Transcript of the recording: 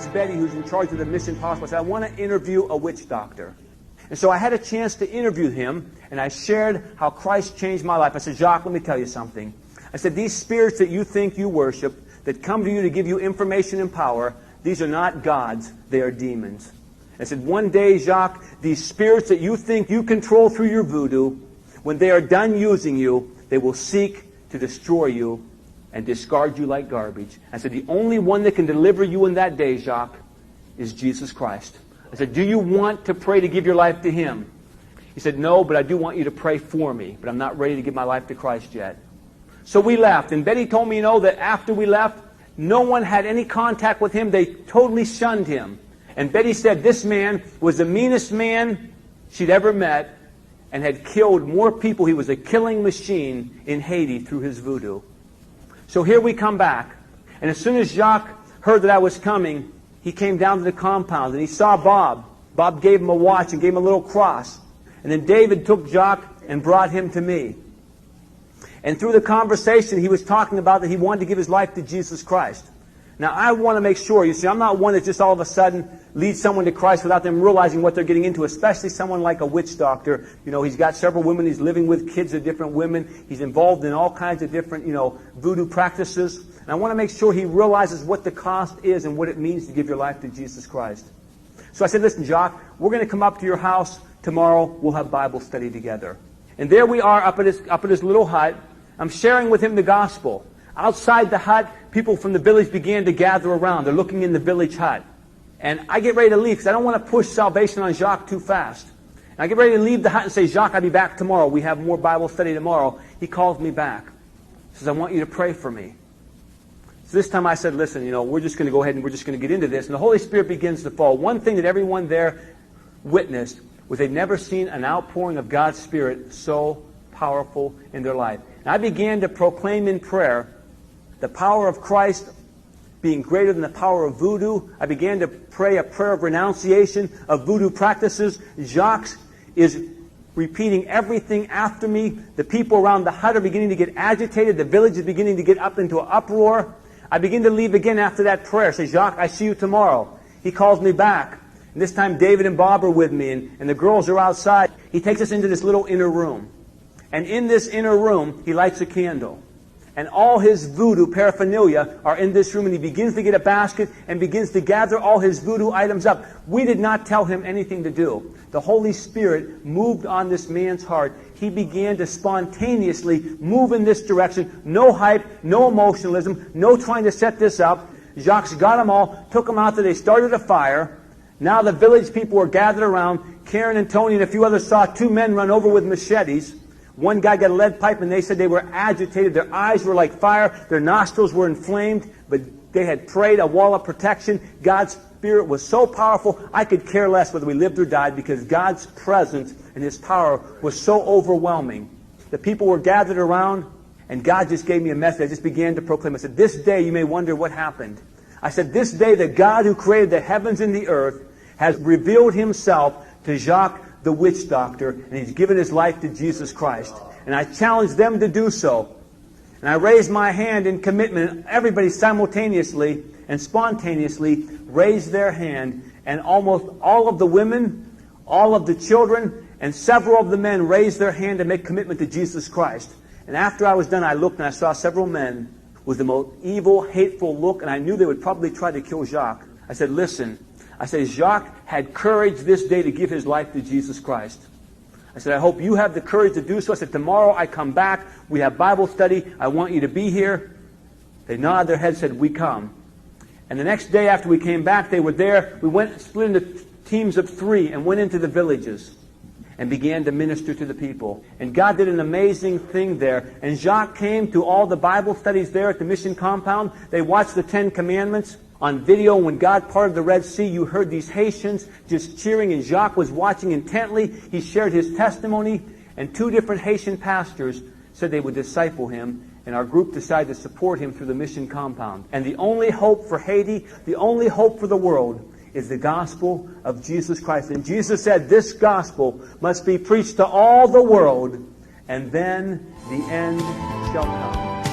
asked Betty, who's in charge of the Mission Hospital, I said, I want to interview a witch doctor. And so I had a chance to interview him, and I shared how Christ changed my life. I said, Jacques, let me tell you something. I said, these spirits that you think you worship, that come to you to give you information and power, these are not gods, they are demons. I said, one day, Jacques, these spirits that you think you control through your voodoo, when they are done using you, they will seek to destroy you and discard you like garbage. I said, the only one that can deliver you in that day, Jacques, is Jesus Christ. I said, do you want to pray to give your life to Him? He said, no, but I do want you to pray for me, but I'm not ready to give my life to Christ yet. So we left, and Betty told me, that after we left, no one had any contact with him. They totally shunned him. And Betty said this man was the meanest man she'd ever met and had killed more people. He was a killing machine in Haiti through his voodoo. So here we come back. And as soon as Jacques heard that I was coming, he came down to the compound and he saw Bob. Bob gave him a watch and gave him a little cross. And then David took Jacques and brought him to me. And through the conversation, he was talking about that he wanted to give his life to Jesus Christ. Now, I want to make sure, you see, I'm not one that just all of a sudden leads someone to Christ without them realizing what they're getting into, especially someone like a witch doctor. He's got several women. He's living with kids of different women. He's involved in all kinds of different, voodoo practices. And I want to make sure he realizes what the cost is and what it means to give your life to Jesus Christ. So I said, listen, Jacques, we're going to come up to your house tomorrow. We'll have Bible study together. And there we are up at his little hut. I'm sharing with him the gospel. Outside the hut, people from the village began to gather around. They're looking in the village hut. And I get ready to leave because I don't want to push salvation on Jacques too fast. And I get ready to leave the hut and say, Jacques, I'll be back tomorrow. We have more Bible study tomorrow. He calls me back. He says, I want you to pray for me. So this time I said, listen, we're just going to go ahead and we're just going to get into this. And the Holy Spirit begins to fall. One thing that everyone there witnessed was they'd never seen an outpouring of God's Spirit so powerful in their life. And I began to proclaim in prayer the power of Christ being greater than the power of voodoo. I began to pray a prayer of renunciation of voodoo practices. Jacques is repeating everything after me. The people around the hut are beginning to get agitated. The village is beginning to get up into an uproar. I begin to leave again after that prayer. I say, Jacques, I see you tomorrow. He calls me back. And this time David and Bob are with me, and the girls are outside. He takes us into this little inner room. And in this inner room, he lights a candle. And all his voodoo paraphernalia are in this room, and he begins to get a basket and begins to gather all his voodoo items up. We did not tell him anything to do. The Holy Spirit moved on this man's heart. He began to spontaneously move in this direction. No hype, no emotionalism, no trying to set this up. Jacques got them all, took them out there. They started a fire. Now the village people were gathered around. Karen and Tony and a few others saw two men run over with machetes. One guy got a lead pipe, and they said they were agitated. Their eyes were like fire. Their nostrils were inflamed, but they had prayed a wall of protection. God's Spirit was so powerful, I could care less whether we lived or died because God's presence and His power was so overwhelming. The people were gathered around, and God just gave me a message. I just began to proclaim. I said, this day you may wonder what happened. I said, this day the God who created the heavens and the earth has revealed Himself to Jacques the witch doctor, and he's given his life to Jesus Christ. And I challenge them to do so. And I raised my hand in commitment, and everybody simultaneously and spontaneously raised their hand, and almost all of the women, all of the children, and several of the men raised their hand to make commitment to Jesus Christ. And after I was done, I looked and I saw several men with the most evil, hateful look, and I knew they would probably try to kill Jacques. I said, listen, I said, Jacques had courage this day to give his life to Jesus Christ. I said, I hope you have the courage to do so. I said, tomorrow I come back. We have Bible study. I want you to be here. They nodded their heads, said, we come. And the next day after we came back, they were there. We went, split into teams of 3 and went into the villages and began to minister to the people. And God did an amazing thing there. And Jacques came to all the Bible studies there at the mission compound. They watched the 10 Commandments. On video, when God parted the Red Sea, you heard these Haitians just cheering, and Jacques was watching intently. He shared his testimony, and 2 different Haitian pastors said they would disciple him, and our group decided to support him through the mission compound. And the only hope for Haiti, the only hope for the world, is the gospel of Jesus Christ. And Jesus said this gospel must be preached to all the world, and then the end shall come.